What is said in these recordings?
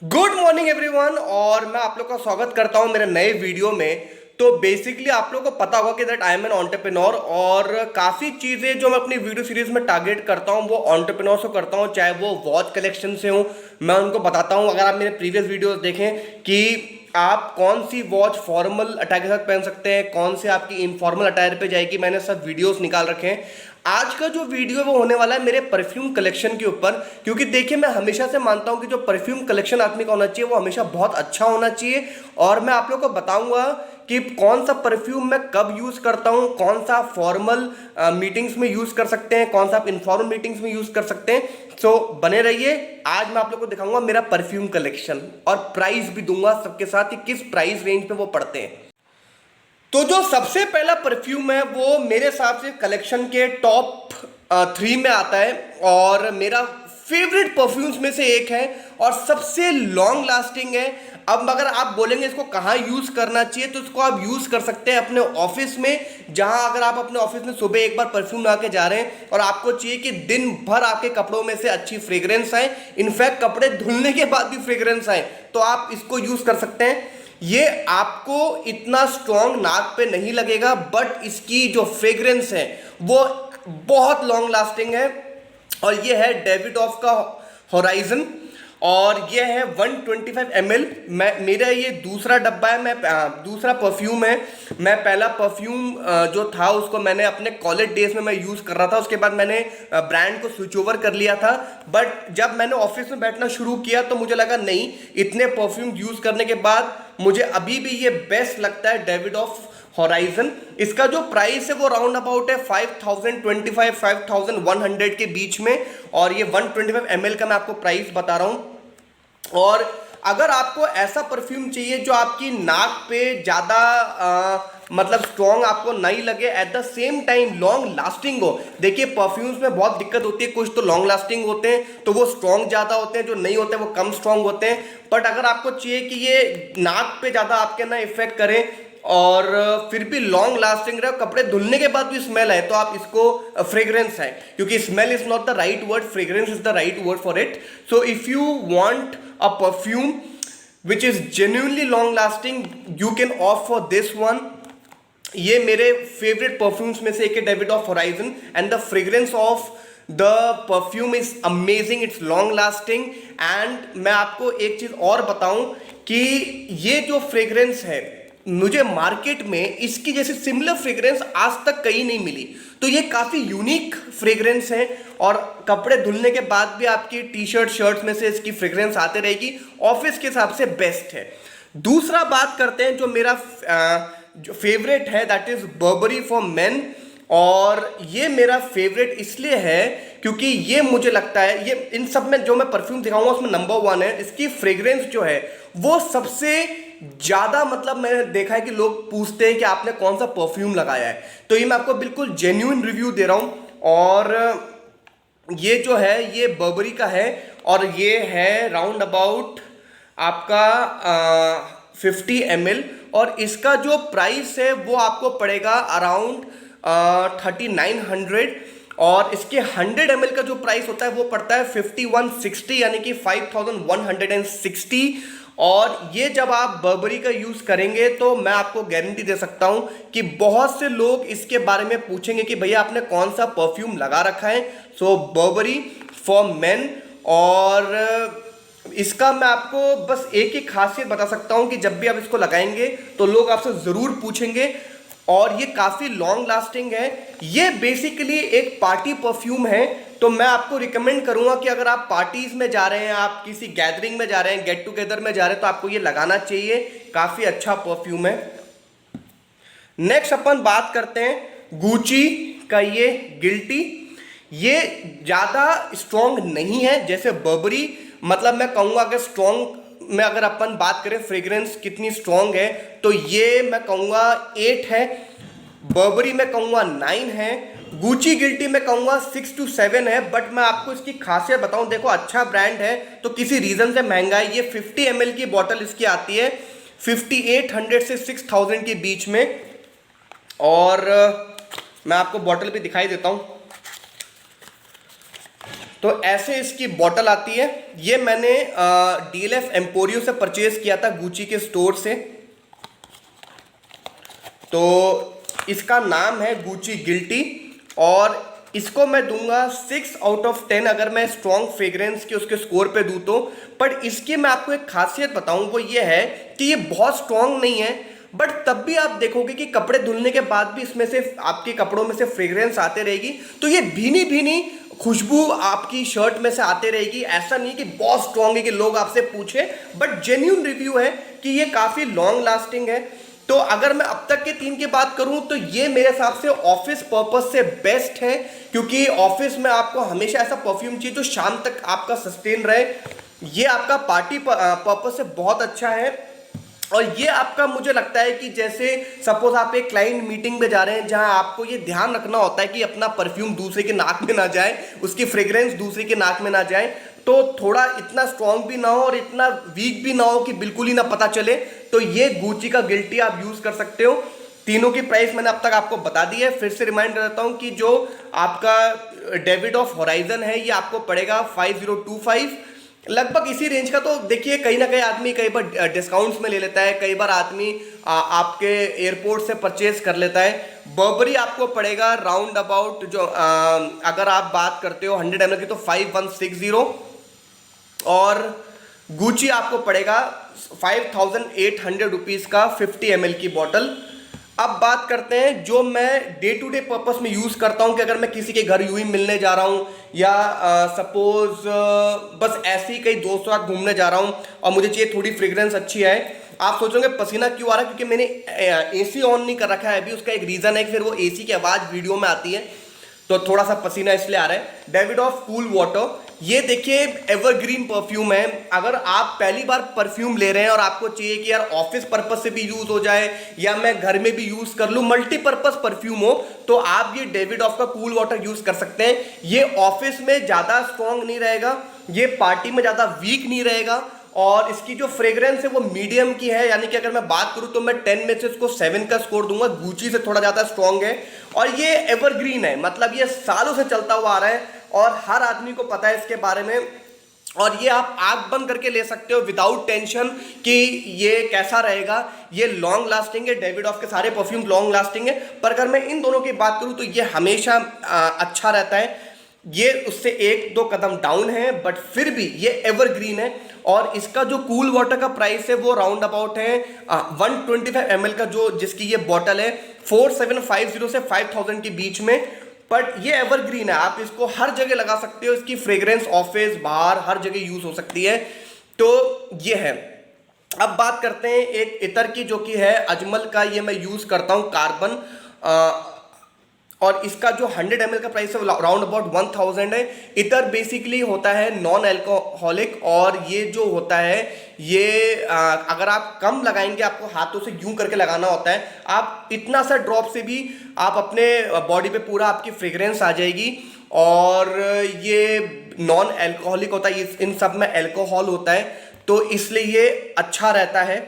Good morning everyone. और मैं आप लोग का स्वागत करता हूं मेरे नए वीडियो में। तो बेसिकली आप लोग को पता होगा कि that I am an entrepreneur, और काफ़ी चीज़ें जो मैं अपनी वीडियो सीरीज में टारगेट करता हूं वो एंटरप्रेन्योर से करता हूं, चाहे वो वॉच कलेक्शन से हूं। मैं उनको बताता हूं, अगर आप मेरे प्रीवियस वीडियोस देखें, कि आप कौन सी वॉच फॉर्मल अटायर के साथ पहन सकते हैं, कौन से आपकी इनफॉर्मल अटायर पे जाएगी। मैंने सब वीडियोस निकाल रखे हैं। आज का जो वीडियो है वो होने वाला है मेरे परफ्यूम कलेक्शन के ऊपर, क्योंकि देखिए मैं हमेशा से मानता हूं कि जो परफ्यूम कलेक्शन आदमी का होना चाहिए वो हमेशा बहुत अच्छा होना चाहिए। और मैं आप लोग को बताऊंगा कि कौन सा परफ्यूम मैं कब यूज करता हूं, कौन सा फॉर्मल मीटिंग्स में यूज कर सकते हैं, कौन सा आप इनफॉर्मल मीटिंग्स में यूज कर सकते हैं। सो बने रहिए। आज मैं आप लोग को दिखाऊंगा मेरा परफ्यूम कलेक्शन, और प्राइस भी दूंगा सबके साथ कि किस प्राइस रेंज पे वो पड़ते हैं। तो जो सबसे पहला परफ्यूम है वो मेरे हिसाब से कलेक्शन के टॉप 3 में आता है, और मेरा फेवरेट परफ्यूम्स में से एक है, और सबसे लॉन्ग लास्टिंग है। अब अगर आप बोलेंगे इसको कहाँ यूज़ करना चाहिए, तो इसको आप यूज़ कर सकते हैं अपने ऑफिस में। जहाँ अगर आप अपने ऑफिस में सुबह एक बार परफ्यूम लगा के जा रहे हैं और आपको चाहिए कि दिन भर आपके कपड़ों में से अच्छी फ्रेग्रेंस आए, इनफैक्ट कपड़े धुलने के बाद भी फ्रेग्रेंस आए, तो आप इसको यूज़ कर सकते हैं। ये आपको इतना स्ट्रॉन्ग नाक पे नहीं लगेगा, बट इसकी जो फ्रेग्रेंस है वो बहुत लॉन्ग लास्टिंग है। और ये है डेविडॉफ का होराइजन, और ये है 125 ml। मैं मेरा ये दूसरा डब्बा है, मैं दूसरा परफ्यूम है। मैं पहला परफ्यूम जो था उसको मैंने अपने कॉलेज डेज में मैं यूज़ कर रहा था, उसके बाद मैंने ब्रांड को स्विच ओवर कर लिया था। बट जब मैंने ऑफिस में बैठना शुरू किया तो मुझे लगा नहीं, इतने परफ्यूम यूज़ करने के बाद मुझे अभी भी ये बेस्ट लगता है, डेविडॉफ होराइजन। इसका जो प्राइस है वो राउंड अबाउट है 5025 5100 के बीच में, और ये 125 ml का मैं आपको प्राइस बता रहा हूँ। और अगर आपको ऐसा परफ्यूम चाहिए जो आपकी नाक पे ज़्यादा मतलब स्ट्रॉन्ग आपको नहीं लगे, at the same time long lasting हो। देखिए परफ्यूम्स में बहुत दिक्कत होती है, कुछ तो लॉन्ग लास्टिंग होते हैं तो वो स्ट्रॉन्ग ज़्यादा होते हैं, जो नहीं होते वो कम स्ट्रॉन्ग होते हैं। बट अगर आपको चाहिए कि ये नाक पे ज़्यादा आपके ना इफेक्ट करें और फिर भी लॉन्ग लास्टिंग रहे, कपड़े धुलने के बाद भी स्मेल है, तो आप इसको फ्रेग्रेंस है, क्योंकि smell is not the right word, fragrance is the right word for it. So if you want a perfume which is genuinely long lasting, you can opt for this one। ये मेरे favourite perfumes में से एक है, Davidoff horizon, and the fragrance of the perfume is amazing, it's long lasting. And मैं आपको एक चीज और बताऊं कि ये जो फ्रेग्रेंस है, मुझे मार्केट में इसकी जैसी सिमिलर फ्रेग्रेंस आज तक कहीं नहीं मिली। तो ये काफ़ी यूनिक फ्रेग्रेंस है, और कपड़े धुलने के बाद भी आपकी टी शर्ट शर्ट्स में से इसकी फ्रेग्रेंस आते रहेगी। ऑफिस के हिसाब से बेस्ट है। दूसरा बात करते हैं जो मेरा जो फेवरेट है, that is Barbari for main. और ये मेरा फेवरेट इसलिए है क्योंकि ये मुझे लगता है, ये इन सब में जो मैं परफ्यूम दिखाऊंगा उसमें नंबर 1 है। इसकी फ्रेग्रेंस जो है वो सबसे ज़्यादा, मतलब मैंने देखा है कि लोग पूछते हैं कि आपने कौन सा परफ्यूम लगाया है, तो ये मैं आपको बिल्कुल जेन्युइन रिव्यू दे रहा हूँ। और ये जो है ये बर्बरी का है, और ये है राउंड अबाउट आपका 50 ml, और इसका जो प्राइस है वो आपको पड़ेगा अराउंड 3900। और इसके 100 ml का जो प्राइस होता है वो पड़ता है 5160, यानी कि 5160। और ये जब आप बर्बरी का यूज़ करेंगे तो मैं आपको गारंटी दे सकता हूं कि बहुत से लोग इसके बारे में पूछेंगे कि भैया आपने कौन सा परफ्यूम लगा रखा है। सो बर्बरी फॉर मेन। और इसका मैं आपको बस एक ही खासियत बता सकता हूं कि जब भी आप इसको लगाएंगे तो लोग आपसे ज़रूर पूछेंगे, और ये काफ़ी लॉन्ग लास्टिंग है। ये बेसिकली एक पार्टी परफ्यूम है, तो मैं आपको रिकमेंड करूंगा कि अगर आप पार्टीज में जा रहे हैं, आप किसी गैदरिंग में जा रहे हैं, गेट टुगेदर में जा रहे हैं, तो आपको ये लगाना चाहिए। काफ़ी अच्छा परफ्यूम है। नेक्स्ट अपन बात करते हैं गुची का ये गिल्टी। ये ज़्यादा स्ट्रॉन्ग नहीं है जैसे बर्बरी, मतलब मैं कहूँगा अगर स्ट्रॉन्ग में अगर अपन बात करें फ्रेग्रेंस कितनी स्ट्रॉन्ग है, तो ये मैं कहूँगा 8 है, बर्बरी में कहूँगा 9 है, गुची गिल्टी में कहूँगा 6 to 7 है। बट मैं आपको इसकी खासियत बताऊँ, देखो अच्छा ब्रांड है तो किसी रीज़न से महंगा है। ये 50 ml की बॉटल इसकी आती है 5800 से 6000 के बीच में। और मैं आपको बॉटल भी दिखाई देता हूँ। तो ऐसे इसकी बॉटल आती है। ये मैंने DLF एम्पोरियो से परचेज किया था, गुची के स्टोर से। तो इसका नाम है गुची गिल्टी और इसको मैं दूंगा 6 आउट ऑफ 10 अगर मैं स्ट्रॉन्ग फ्रेग्रेंस के उसके स्कोर पे दूं तो। बट इसकी मैं आपको एक खासियत बताऊं, वो ये है कि ये बहुत स्ट्रॉन्ग नहीं है, बट तब भी आप देखोगे कि कपड़े धुलने के बाद भी इसमें से आपके कपड़ों में से फ्रेग्रेंस आते रहेगी। तो ये भीनी भीनी खुशबू आपकी शर्ट में से आते रहेगी। ऐसा नहीं कि बहुत स्ट्रॉन्ग है कि लोग आपसे पूछे, बट जेन्युइन रिव्यू है कि ये काफ़ी लॉन्ग लास्टिंग है। तो अगर मैं अब तक के 3 की बात करूं तो ये मेरे हिसाब से ऑफिस पर्पस से बेस्ट है, क्योंकि ऑफिस में आपको हमेशा ऐसा परफ्यूम चाहिए जो शाम तक आपका सस्टेन रहे। ये आपका पार्टी पर्पस से बहुत अच्छा है। और ये आपका मुझे लगता है कि जैसे सपोज आप एक क्लाइंट मीटिंग में जा रहे हैं जहां आपको ये ध्यान रखना होता है कि अपना परफ्यूम दूसरे के नाक में ना जाए, उसकी फ्रेग्रेंस दूसरे के नाक में ना जाए, तो थोड़ा इतना स्ट्रॉन्ग भी ना हो और इतना वीक भी ना हो कि बिल्कुल ही ना पता चले। तो ये गुची का गिल्टी आप यूज कर सकते हो। तीनों की प्राइस मैंने अब तक आपको बता दी है। फिर से रिमाइंड कर देता हूं कि जो आपका डेविडॉफ होराइजन है ये आपको पड़ेगा 5025, लगभग इसी रेंज का। तो देखिए कहीं ना कहीं आदमी कई बार डिस्काउंट्स में ले लेता है, कई बार आदमी आपके एयरपोर्ट से परचेज कर लेता है। बर्बरी आपको पड़ेगा राउंड अबाउट जो अगर आप बात करते हो 100 ml की तो 5160, और गुची आपको पड़ेगा 5800 रुपीज़ का 50 ml की बॉटल। अब बात करते हैं जो मैं डे टू डे पर्पस में यूज़ करता हूं कि अगर मैं किसी के घर यूं ही मिलने जा रहा हूं या सपोज बस ऐसे ही कहीं दोस्तों साथ घूमने जा रहा हूं और मुझे चाहिए थोड़ी फ्रेग्रेंस अच्छी है। आप सोचोगे पसीना क्यों आ रहा है, क्योंकि मैंने AC ऑन नहीं कर रखा है अभी। उसका एक रीज़न है कि फिर वो AC की आवाज़ वीडियो में आती है, तो थोड़ा सा पसीना इसलिए आ रहा है। डेविडॉफ कूल वाटर, ये देखिए एवरग्रीन परफ्यूम है। अगर आप पहली बार परफ्यूम ले रहे हैं और आपको चाहिए कि यार ऑफिस पर्पस से भी यूज हो जाए या मैं घर में भी यूज कर लूं, मल्टीपर्पस परफ्यूम हो, तो आप ये डेविडॉफ का कूल वाटर यूज कर सकते हैं। ये ऑफिस में ज्यादा स्ट्रॉन्ग नहीं रहेगा, ये पार्टी में ज्यादा वीक नहीं रहेगा, और इसकी जो फ्रेग्रेंस है वो मीडियम की है। यानी कि अगर मैं बात करूं तो मैं 10 में से इसको 7 का स्कोर दूंगा। गुची से थोड़ा ज्यादा स्ट्रॉन्ग है और ये एवरग्रीन है, मतलब ये सालों से चलता हुआ आ रहा है और हर आदमी को पता है इसके बारे में। और ये आप आंख बंद करके ले सकते हो विदाउट टेंशन कि ये कैसा रहेगा। ये लॉन्ग लास्टिंग है, डेविडॉफ के सारे परफ्यूम लॉन्ग लास्टिंग है, पर अगर मैं इन दोनों की बात करूं तो ये हमेशा अच्छा रहता है। ये उससे 1-2 कदम डाउन है, बट फिर भी ये एवरग्रीन है। और इसका जो कूल वाटर का प्राइस है वो राउंड अबाउट है 125 ml का, जो जिसकी ये बॉटल है 4750 से 5000 के बीच में। बट ये एवरग्रीन है, आप इसको हर जगह लगा सकते हो। इसकी फ्रेग्रेंस ऑफिस बाहर हर जगह यूज हो सकती है। तो ये है। अब बात करते हैं एक इतर की, जो कि है अजमल का। ये मैं यूज करता हूं कार्बन, और इसका जो 100 ml का प्राइस है राउंड अबाउट 1000 है। इतर बेसिकली होता है नॉन एल्कोहलिक, और ये जो होता है ये अगर आप कम लगाएंगे, आपको हाथों से यूं करके लगाना होता है। आप इतना सा ड्रॉप से भी आप अपने बॉडी पे पूरा आपकी फ्रेग्रेंस आ जाएगी। और ये नॉन एल्कोहलिक होता है, इन सब में एल्कोहल होता है, तो इसलिए ये अच्छा रहता है।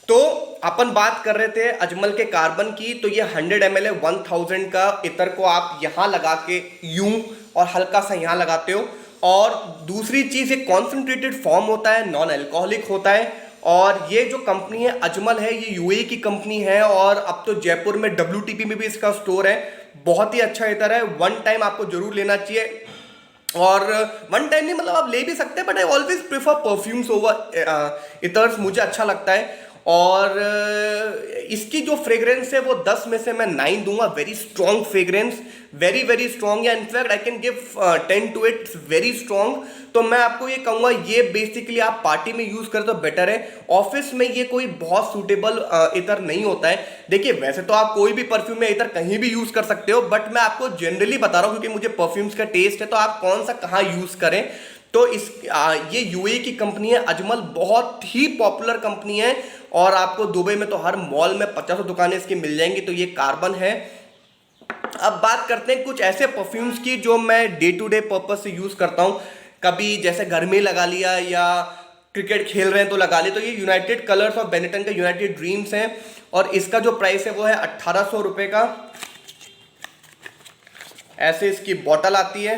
तो अपन बात कर रहे थे अजमल के कार्बन की। तो ये 100 ml है 1000 का। इतर को आप यहाँ लगा के यूं और हल्का सा यहाँ लगाते हो। और दूसरी चीज़, ये कॉन्सेंट्रेटेड फॉर्म होता है, नॉन एल्कोहलिक होता है। और ये जो कंपनी है अजमल है, ये UAE की कंपनी है, और अब तो जयपुर में WTP में भी इसका स्टोर है। बहुत ही अच्छा इतर है, वन टाइम आपको जरूर लेना चाहिए। और वन टाइम नहीं, मतलब आप ले भी सकते हैं, but I always prefer perfumes over इतर्स, मुझे अच्छा लगता है। और इसकी जो फ्रेग्रेंस है वो 10 में से मैं 9 दूंगा। Very strong fragrance, very very strong, या in fact I can give 10 to 8, very strong. तो मैं आपको ये कहूँगा ये बेसिकली आप पार्टी में यूज़ करें तो बेटर है। ऑफिस में ये कोई बहुत सूटेबल इतर नहीं होता है। देखिए वैसे तो आप कोई भी परफ्यूम या इतर कहीं भी यूज़ कर सकते हो, बट मैं आपको जनरली बता रहा हूँ क्योंकि मुझे परफ्यूम्स का टेस्ट है, तो आप कौन सा कहाँ यूज़ करें। तो ये UAE की कंपनी है अजमल, बहुत ही पॉपुलर कंपनी है, और आपको दुबई में तो हर मॉल में 50 दुकानें इसकी मिल जाएंगी। तो ये कार्बन है। अब बात करते हैं कुछ ऐसे परफ्यूम्स की जो मैं डे टू डे पर्पस से यूज़ करता हूँ। कभी जैसे घर में लगा लिया या क्रिकेट खेल रहे हैं तो लगा लिया। तो ये यूनाइटेड कलर्स और बेनेटन का यूनाइटेड ड्रीम्स है, और इसका जो प्राइस है वो है 1800 रुपये का। ऐसे इसकी बॉटल आती है।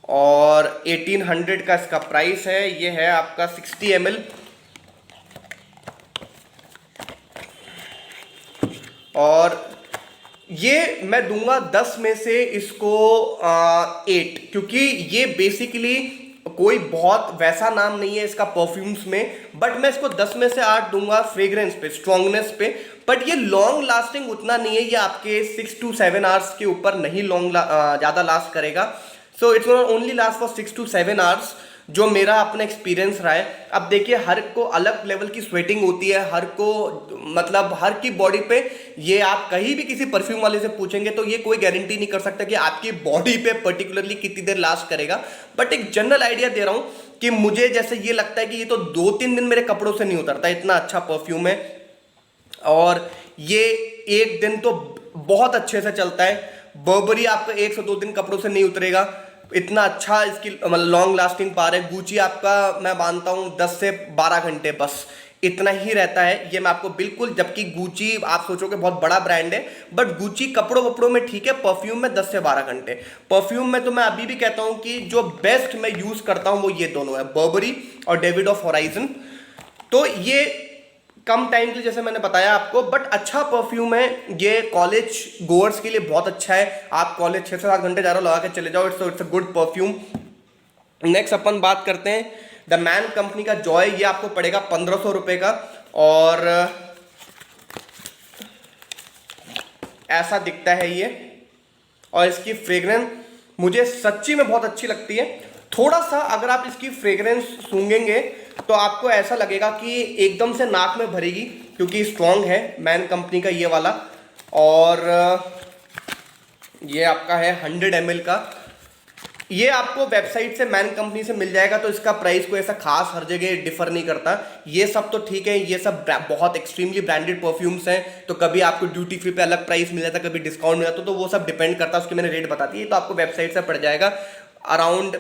और 1800 का इसका प्राइस है। ये है आपका 60 ml। और ये मैं दूंगा 10 में से इसको 8, क्योंकि ये बेसिकली कोई बहुत वैसा नाम नहीं है इसका परफ्यूम्स में, बट मैं इसको 10 में से 8 दूंगा फ्रेग्रेंस पे, स्ट्रॉन्गनेस पे। बट ये लॉन्ग लास्टिंग उतना नहीं है, ये आपके 6 to 7 आवर्स के ऊपर नहीं ज़्यादा लास्ट करेगा। So it's only last for 6 to 7 hours, जो मेरा अपना एक्सपीरियंस रहा है। अब देखिए, हर को अलग लेवल की स्वेटिंग होती है, हर को मतलब हर की बॉडी पे, ये आप कहीं भी किसी परफ्यूम वाले से पूछेंगे तो ये कोई गारंटी नहीं कर सकता कि आपकी बॉडी पे पर्टिकुलरली कितनी देर लास्ट करेगा। बट एक जनरल आइडिया दे रहा हूँ कि मुझे जैसे ये लगता है कि ये तो 2-3 दिन मेरे कपड़ों से नहीं उतरता, इतना अच्छा परफ्यूम है। और ये 1 दिन तो बहुत अच्छे से चलता है। बर्बरी आपका 1 से 2 दिन कपड़ों से नहीं उतरेगा, इतना अच्छा इसकी मतलब लॉन्ग लास्टिंग पावर है। गुची आपका मैं मानता हूँ 10 से 12 घंटे, बस इतना ही रहता है। ये मैं आपको बिल्कुल, जबकि गुची आप सोचोगे बहुत बड़ा ब्रांड है, बट गुची कपड़ों वपड़ों में ठीक है, परफ्यूम में 10 से 12 घंटे। परफ्यूम में तो मैं अभी भी कहता हूँ कि जो बेस्ट मैं यूज करता हूँ वो ये दोनों है, बर्बरी और डेविड ऑफ होराइजन। तो ये कम टाइम के लिए, जैसे मैंने बताया आपको, बट अच्छा परफ्यूम है। ये कॉलेज गोअर्स के लिए बहुत अच्छा है। आप कॉलेज 6 से 7 घंटे ज़्यादा लगा के चले जाओ, it's a good perfume. Next अपन बात करते हैं द मैन कंपनी का जॉय। ये आपको पड़ेगा 1500 रुपये का, और ऐसा दिखता है ये। और इसकी फ्रेग्रेंस मुझे सच्ची में बहुत अच्छी लगती है। थोड़ा सा अगर आप इसकी फ्रेग्रेंस सूंघेंगे तो आपको ऐसा लगेगा कि एकदम से नाक में भरेगी, क्योंकि स्ट्रॉन्ग है मैन कंपनी का ये वाला। और ये आपका है 100 ml का। ये आपको वेबसाइट से मैन कंपनी से मिल जाएगा, तो इसका प्राइस कोई ऐसा खास हर जगह डिफर नहीं करता। ये सब तो ठीक है, ये सब बहुत एक्सट्रीमली ब्रांडेड परफ्यूम्स हैं, तो कभी आपको ड्यूटी फ्री पे अलग प्राइस मिल जाता है, कभी डिस्काउंट मिल जाता है, तो वो सब डिपेंड करता है। उसके मैंने रेट बता दी, तो आपको वेबसाइट से पड़ जाएगा अराउंड।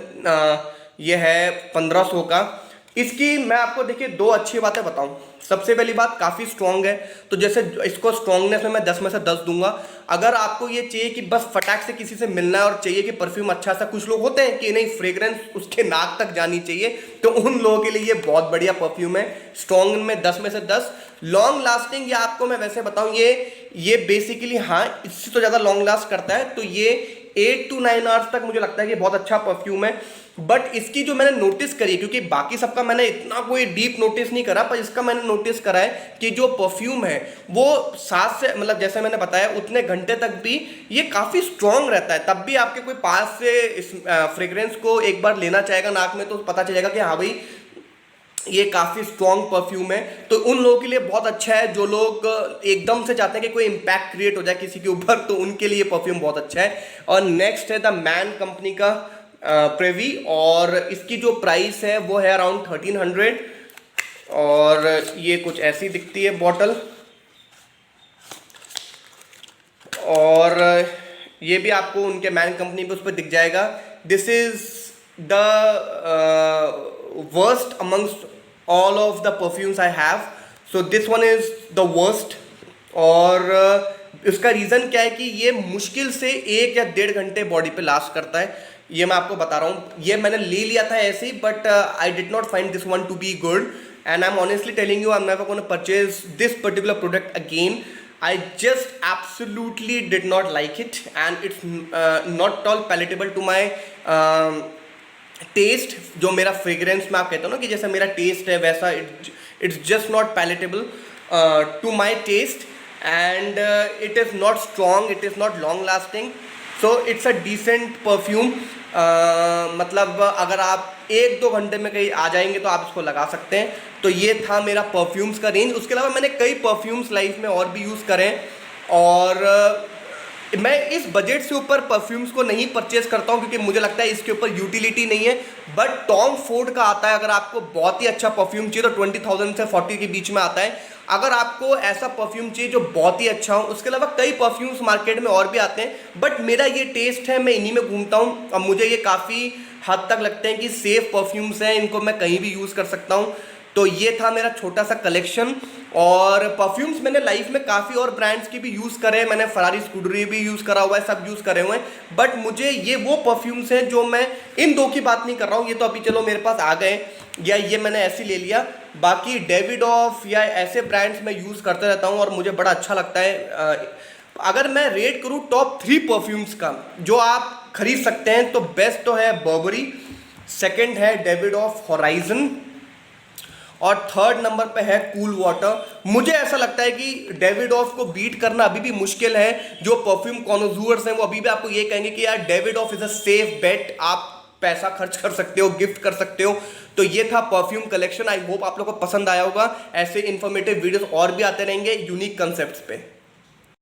ये है 1500 का। इसकी मैं आपको देखिए 2 अच्छी बातें बताऊं। सबसे पहली बात, काफ़ी स्ट्रॉन्ग है, तो जैसे इसको स्ट्रॉन्गनेस में मैं 10 में से 10 दूंगा। अगर आपको ये चाहिए कि बस फटाक से किसी से मिलना है और चाहिए कि परफ्यूम अच्छा सा, कुछ लोग होते हैं कि नहीं फ्रेग्रेंस उसके नाक तक जानी चाहिए, तो उन लोगों के लिए ये बहुत बढ़िया परफ्यूम है। स्ट्रॉन्ग में 10 में से 10। लॉन्ग लास्टिंग, ये आपको मैं वैसे बताऊं, ये बेसिकली हाँ इससे तो ज़्यादा लॉन्ग लास्ट करता है, तो ये 8 to 9 आवर्स तक मुझे लगता है कि बहुत अच्छा परफ्यूम है। बट इसकी जो मैंने नोटिस करी है, क्योंकि बाकी सबका मैंने इतना कोई डीप नोटिस नहीं करा, पर इसका मैंने नोटिस करा है कि जो परफ्यूम है वो 7 से मतलब जैसे मैंने बताया उतने घंटे तक भी ये काफ़ी स्ट्रॉन्ग रहता है। तब भी आपके कोई पास से इस फ्रेग्रेंस को एक बार लेना चाहेगा नाक में, तो पता चलेगा कि हाँ भाई ये काफ़ी स्ट्रॉन्ग परफ्यूम है। तो उन लोगों के लिए बहुत अच्छा है, जो लोग एकदम से चाहते हैं कि कोई इम्पैक्ट क्रिएट हो जाए किसी के ऊपर, तो उनके लिए परफ्यूम बहुत अच्छा है। और नेक्स्ट है द मैन कंपनी का प्रेवी, और इसकी जो प्राइस है वो है अराउंड 1300। और ये कुछ ऐसी दिखती है बॉटल, और ये भी आपको उनके मैन कंपनी पे उस पर दिख जाएगा। This is the worst amongst all of the perfumes I have, so this one is the worst। और इसका रीज़न क्या है कि ये मुश्किल से 1 या 1.5 घंटे बॉडी पे लास्ट करता है। ये मैं आपको बता रहा हूँ, ये मैंने ले लिया था ऐसे ही, but I did not find this one to be good, and I am honestly telling you I am never gonna purchase this particular product again. I just absolutely did not like it, and it's not at all palatable to my taste. जो मेरा fragrance में आप कहते हो ना कि जैसा मेरा टेस्ट है वैसा, it's just not palatable to my taste, and it is not strong, it is not long lasting. So it's a decent perfume. मतलब अगर आप 1-2 घंटे में कहीं आ जाएंगे तो आप इसको लगा सकते हैं। तो ये था मेरा परफ्यूम्स का रेंज। उसके अलावा मैंने कई परफ्यूम्स लाइफ में और भी यूज़ करें, और मैं इस बजट से ऊपर परफ्यूम्स को नहीं परचेज करता हूं, क्योंकि मुझे लगता है इसके ऊपर यूटिलिटी नहीं है। बट टॉम फोर्ड का आता है, अगर आपको बहुत ही अच्छा परफ्यूम चाहिए तो 20,000 से 40 के बीच में आता है। अगर आपको ऐसा परफ्यूम चाहिए जो बहुत ही अच्छा हो, उसके अलावा कई परफ्यूम्स मार्केट में और भी आते हैं, बट मेरा ये टेस्ट है, मैं इन्हीं में घूमता हूँ, और मुझे ये काफ़ी हद तक लगते हैं कि सेफ परफ्यूम्स हैं, इनको मैं कहीं भी यूज़ कर सकता हूँ। तो ये था मेरा छोटा सा कलेक्शन। और परफ्यूम्स मैंने लाइफ में काफ़ी और ब्रांड्स की भी यूज़ करे हैं, मैंने फरारी स्कूडरी भी यूज़ करा हुआ है, सब यूज़ करे हुए हैं, बट मुझे ये वो परफ्यूम्स हैं जो मैं इन दो की बात नहीं कर रहा हूँ, ये तो अभी चलो मेरे पास आ गए या ये मैंने ऐसे ले लिया। बाकी डेविडॉफ या ऐसे ब्रांड्स मैं यूज़ करते रहता हूँ और मुझे बड़ा अच्छा लगता है। अगर मैं रेट करूँ टॉप 3 परफ्यूम्स का जो आप खरीद सकते हैं, तो बेस्ट तो है बर्बरी, सेकंड है डेविडॉफ हॉराइजन और थर्ड नंबर पे है कूल वाटर। मुझे ऐसा लगता है कि डेविडॉफ को बीट करना अभी भी मुश्किल है। जो परफ्यूम कॉन्नोज़र्स हैं वो अभी भी आपको ये कहेंगे कि यार Davidoff is a safe bet, आप पैसा खर्च कर सकते हो, गिफ्ट कर सकते हो। तो ये था परफ्यूम कलेक्शन। आई होप आप लोगों को पसंद आया होगा। ऐसे इन्फॉर्मेटिव वीडियोस और भी आते रहेंगे यूनिक कंसेप्ट्स पे।